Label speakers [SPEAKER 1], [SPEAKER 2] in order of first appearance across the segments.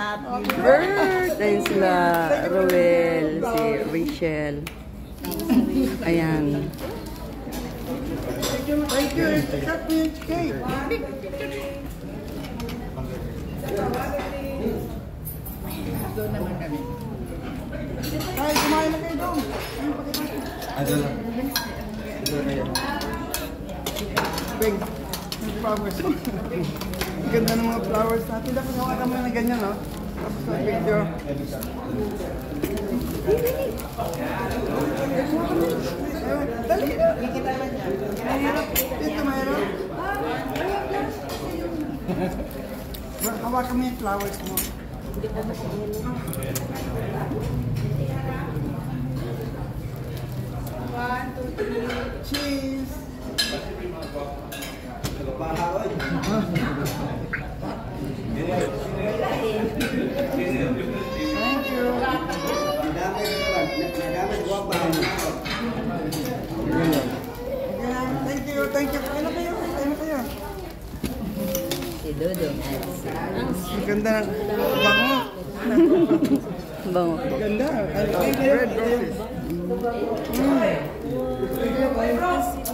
[SPEAKER 1] Happy birthday sila. Roel, si Rachel. Ayan.
[SPEAKER 2] Thank you. Cut me each cake. Doon naman kami. Ay, kumain na kayo doon.
[SPEAKER 3] Ano lang? Ito na yan.
[SPEAKER 2] Beng, yung flowers. Ang ganda ng mga flowers natin. Dapat hawakan mo na ganyan, no? Tapos sa picture. Dali na. Mahirap. Dito, mahirap. Hawakan mo yung flowers mo. One, two, three. Cheese. Thank you. Thank you. Ano kayo? Ano kayo?
[SPEAKER 1] Si Dodong.
[SPEAKER 2] Ang ganda ng bango.
[SPEAKER 1] Bango.
[SPEAKER 2] Ganda. Red roses.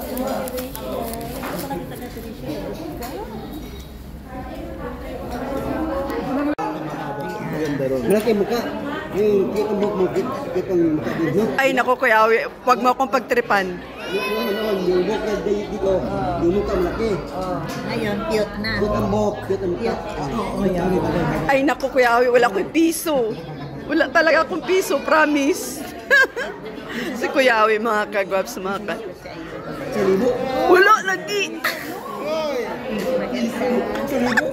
[SPEAKER 3] Malaki mukha. Yung kitang buhok mo, kitang mukha dito.
[SPEAKER 1] Ay, naku, Kuya Awi. Huwag mo akong pagtripan.
[SPEAKER 3] Yung buhok na dito, yung mukha malaki.
[SPEAKER 4] Ngayon, cute na.
[SPEAKER 3] Kitang buhok, kitang mukha.
[SPEAKER 1] Ay, naku, Kuya Awi. Wala akong piso. Wala talaga akong piso. Promise. Si Kuya Awi, mga kagwaps, mga ka.
[SPEAKER 3] Sa libo.
[SPEAKER 1] Wala lagi.
[SPEAKER 3] Sa libo.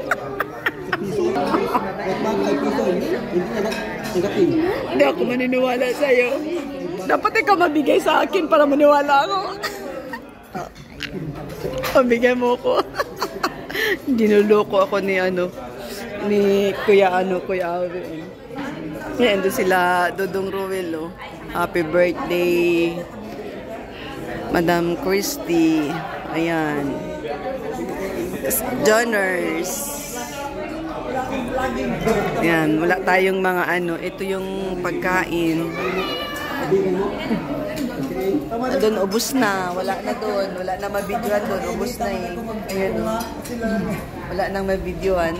[SPEAKER 3] Kahit bago ay piso, hindi na tanggapin.
[SPEAKER 1] Hindi ako maniniwala sa'yo. Dapat ikaw mabigay sa akin para maniwala ako. Pabigay mo ko. Ginuloko ako ni Kuya Awi. Yan, doon sila, Dodong Roel, oh. Happy birthday, Madam Christy. Ayan. Joners. Ayan, wala tayong mga ito yung pagkain. Doon, ubos na. Wala na doon. Wala na mabidyoan doon. Ubos na eh. Ayan, oh. Wala nang mabidyoan.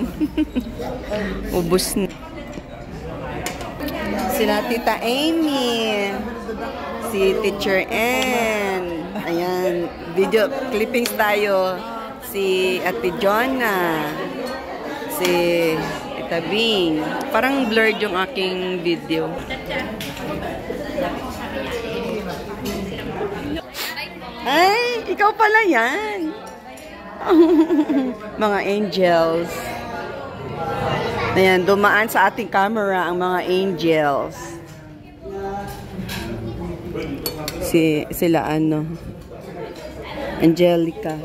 [SPEAKER 1] Ubos na. Sila Tita Amy, si Teacher Ann, ayan, video clippings tayo, si Ate Jonna, si Tita Bing. Parang blurred yung aking video. Ay, ikaw pala yan. Mga angels. Ayan, dumaan sa ating camera ang mga angels. Sila Angelica.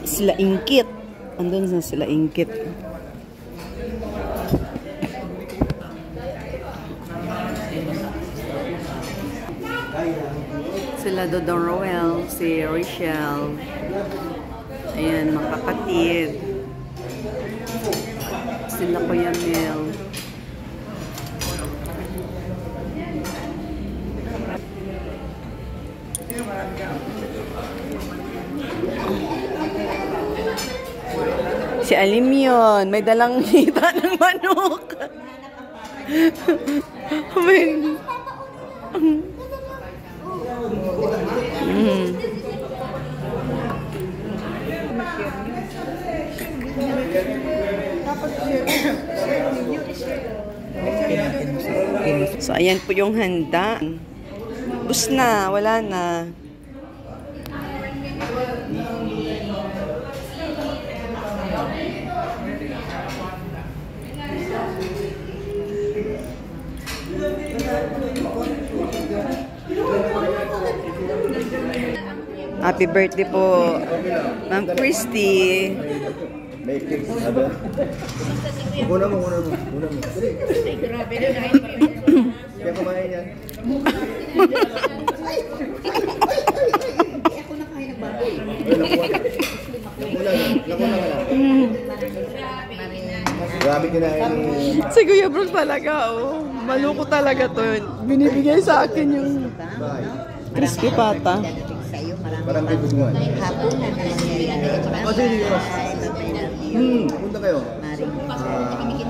[SPEAKER 1] Sila Ingkit. Andun na sila Ingkit. Sila Dodong Roel, si Rachel. Ayan, mga kapatid. Sila Kuya Mel. Si Alimyon, may dalang hita ng manok. So, ayan po yung handa. Bus na, wala na. Happy birthday po, Ma'am Christy.
[SPEAKER 3] Muna mo. Kaya kumain yan. Grabe kinain ni...
[SPEAKER 1] Si Kuya Brooks talaga, oh. Maluko talaga to. Binibigay sa akin yung crispy pata.
[SPEAKER 3] Parang may dugungan. Punta kayo.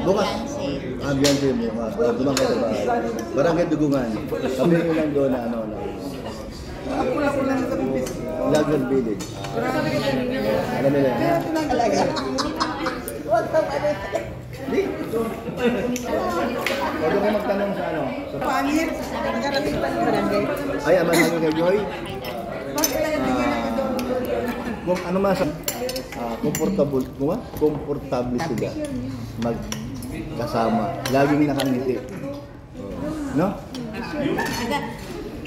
[SPEAKER 3] Bukas. Ambiance mo. Dumang kayo ba? Barangay Dugungan. Kami yung lang doon na ano. Lager Village. Alam nila yan. Pwede ko magtanong sa ano?
[SPEAKER 2] Pangit.
[SPEAKER 3] Ay, aman namin kay Joy. Kung ano masa, comfortable sila magkasama. Laging nakangiti. No?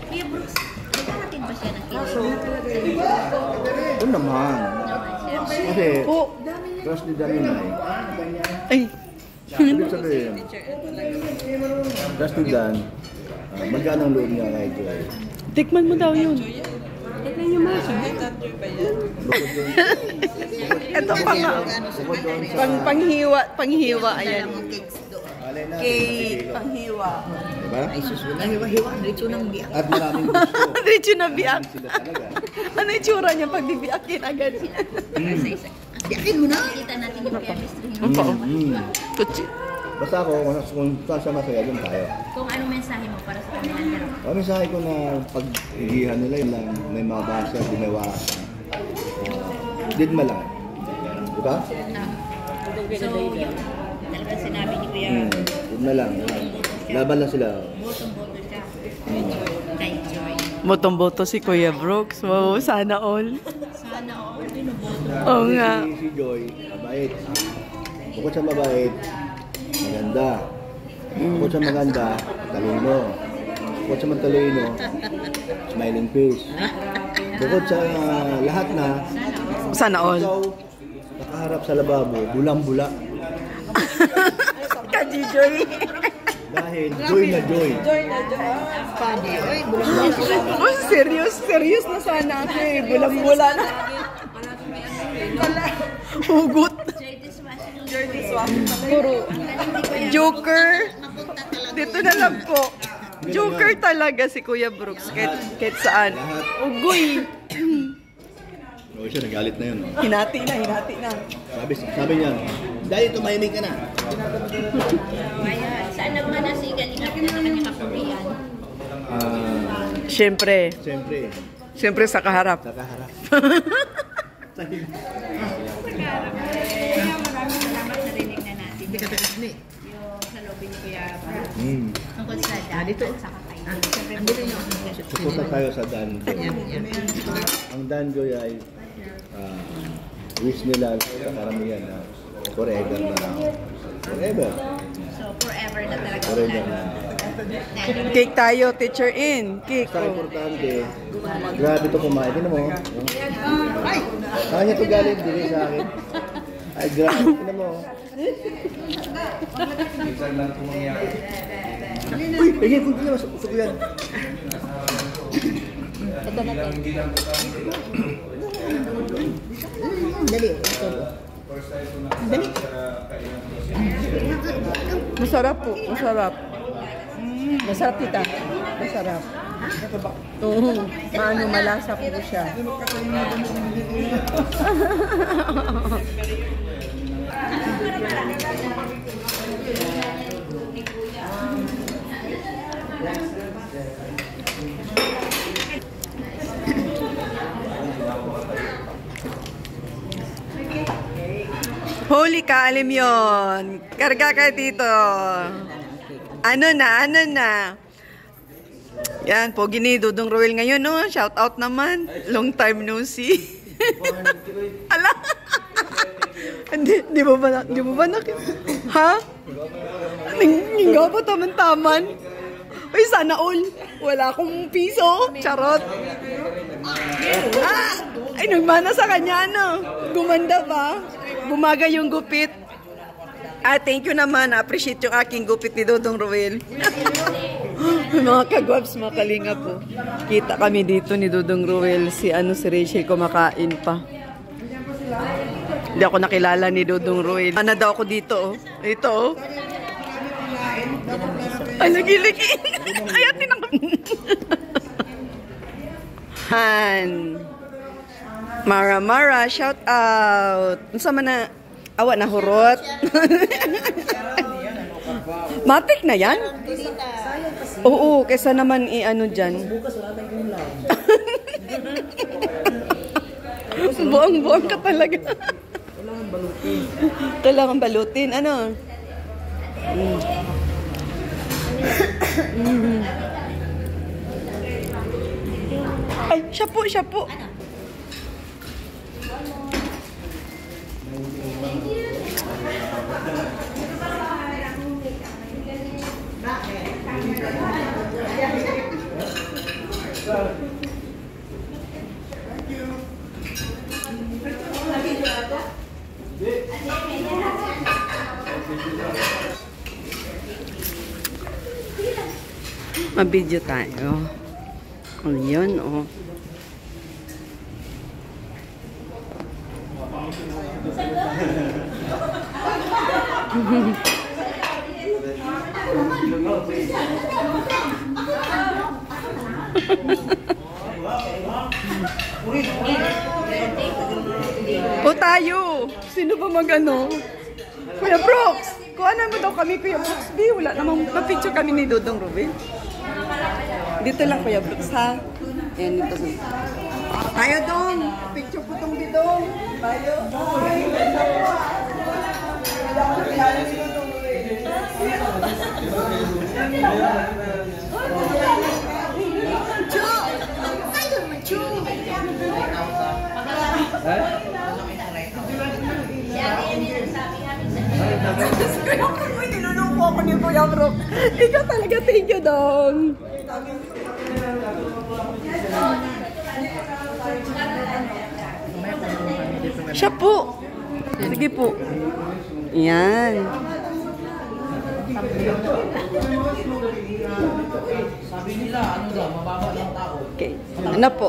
[SPEAKER 4] Kuya Brooks, nagkakatin ba siya ng
[SPEAKER 3] Oo naman. Kasi, trust ni Daminay.
[SPEAKER 1] Ay.
[SPEAKER 3] Ibig sabihin, trust ni Dan, magkano ang loob niya kay Joy?
[SPEAKER 1] Tikman mo daw yun. Ito pa nga. Panghiwa, ayan. Cake, panghiwa.
[SPEAKER 3] Diba?
[SPEAKER 4] Ay, susunod. Hiwa-hiwa. Diretso ng biyak.
[SPEAKER 3] At maraming gusto.
[SPEAKER 1] Diretso na biyak.
[SPEAKER 3] Sila talaga.
[SPEAKER 1] Ano yung tsura niya pag bibiyakin agad?
[SPEAKER 4] Biyakin mo na. Kita natin yung chemistry.
[SPEAKER 1] Kutsi.
[SPEAKER 3] Basta ako, kung saan masaya, doon tayo.
[SPEAKER 4] Kung anong mensahe mo para sa kanilang dalawa?
[SPEAKER 3] Ang mensahe ko na pag-igihan nila yun lang, may mabasa, gumawasan. Didma lang. Diba?
[SPEAKER 4] So, yun. Talagang sinabi ni Kuya.
[SPEAKER 3] Didma lang. Laban lang sila.
[SPEAKER 4] Botong-boto siya. Kay Joy.
[SPEAKER 1] Botong-boto si Kuya Brooks. Wow, sana all.
[SPEAKER 4] Sana ako. Binoboto.
[SPEAKER 1] Oo nga.
[SPEAKER 3] Si Joy, mabait. Bukod sa mabait, maganda. Bukod sa maganda, talino. Bukod sa matalino, smiling face. Bukod sa lahat na,
[SPEAKER 1] Sana all.
[SPEAKER 3] ikaw, nakaharap sa lababo, bulang-bula.
[SPEAKER 1] Kaji Joy.
[SPEAKER 3] Dahil joy na joy.
[SPEAKER 4] Pwede. Oy,
[SPEAKER 1] Oh, serious na sana ako eh. Bulang-bula na. Hugot. Puro. Joker. Dito na lang po. Joker talaga si Kuya Brooks. Kahit saan. Ugoy.
[SPEAKER 3] O siya, nagalit na yun.
[SPEAKER 1] Hinati na.
[SPEAKER 3] Sabi niya, dahil tumahimik ka na.
[SPEAKER 4] Kaya, saan naman na si Galinga na kanyang kapurian?
[SPEAKER 1] Siyempre. Siyempre sa kaharap.
[SPEAKER 3] Nakaharap.
[SPEAKER 4] Maraming salamat sa rinig na natin. Hindi ka tagasni. Yung salobin ni Kuya tungkol sa dito at sa kakay. Andito yung
[SPEAKER 3] Supunta tayo sa Danjo. Ang Danjo ay wish nila sa karamihan na forever na lang. Forever.
[SPEAKER 4] So, forever na talaga
[SPEAKER 3] Forever na.
[SPEAKER 1] Cake tayo, teacher in. Cake.
[SPEAKER 3] Basta importante, grabe ito kumain. Tignan mo. Ay! Saan niya ito galing? Dili sa akin. Ay, grabe. Tignan mo. Uy! Pagyan, punta na. Masuk yan.
[SPEAKER 4] Dali.
[SPEAKER 1] Masarap po. Masarap. Masarap kita. Masarap. Oo. Maano, malasa po siya. Holy ka, alim yun. Karga ka dito. Ano na. Yan, pogi ni Dudong Roel ngayon, no? Shout out naman. Long time no see. Ala. Di mo ba ha? Nga ba taman-taman? Uy, sana all. Wala akong piso. Charot. Ay, nagmana sa kanya, no? Gumanda ba? Bumaga yung gupit. Thank you naman. Appreciate yung aking gupit ni Dudong Roel. Mga kagwaps, mga kalinga po. Kita kami dito ni Dudong Roel. Si Rachel kumakain pa. Hindi ako nakilala ni Dodong Roy. Ano daw ako dito, oh. Ito, oh. Ay, lagi-lagi. Ay, atin ako. Han. Mara, shout out. Unsa man na, awa na hurot. Matik na yan? Oo, kesa naman i-ano dyan. Buong-buong ka talaga. Kailangan balutin. Ano? Ay, siya po. Mabidyo tayo. Oh, yun, oh. O tayo! Sino ba magano? Kuya Brooks! Kuhanan mo daw kami, Kuya Brooks. Di, wala namang mapicture kami ni Dodong Ruben. Dito lang, Kuya Brooks, ha? Ayan, dito. Tayo doon! Picture po tong bidong! Tayo! Nilulungko ako ni Kuya Brooks. Ikaw talaga, thank you, Dong. Siya po. Sige po. Yan.
[SPEAKER 5] Sabi nila, ano daw, mababa lang tao.
[SPEAKER 1] Okay. Ano po?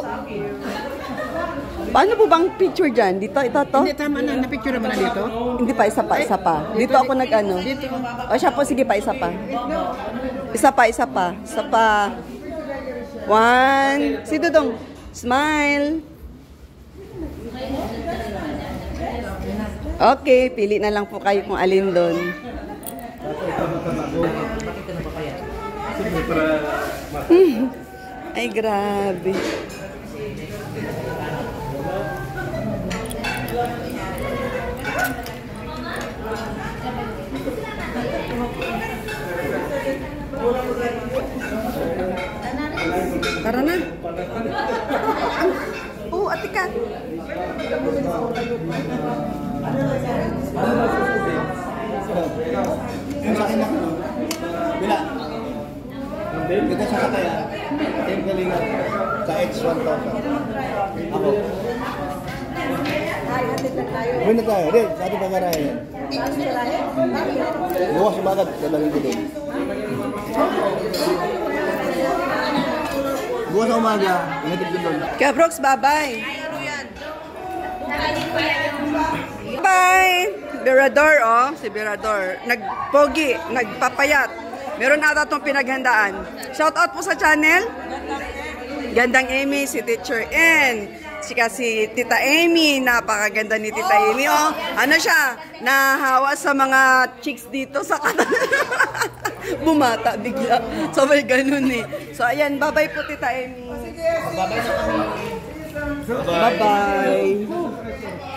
[SPEAKER 1] Paano po bang picture dyan? Dito, ito, to?
[SPEAKER 2] Hindi, tama na. Napicture naman na dito.
[SPEAKER 1] Hindi pa, isa pa. Dito ako nag-ano. O siya po, sige pa, isa pa. Isa pa. One. Si Dudong. Smile. Okay, pili na lang po kayo kung alin doon. Ay, grabe. Tara na. Ate Kat.
[SPEAKER 3] Yung sa akin na, bila. Kita sa kataya, yung galingan, sa H1000. Ako. Buhay na tayo, rin, sa ating pagarayan. Bukas umagat, dadalhin ko doon. Bukas sa umaga, inatid ko doon.
[SPEAKER 1] Kaya Brooks, bye-bye. Bye! Berador, oh. Si Berador. Nagpogi, nagpapayat. Meron ata itong pinaghandaan. Shout out po sa channel. Gandang Amy, si Teacher N. Si Tita Amy. Napakaganda ni Tita Amy, oh. Ano siya? Nahawa sa mga chicks dito sa kanan. Bumata bigla. So, may ganun eh. So, ayan. Bye-bye po, Tita Amy.
[SPEAKER 5] Bye-bye na kami.
[SPEAKER 1] Bye-bye.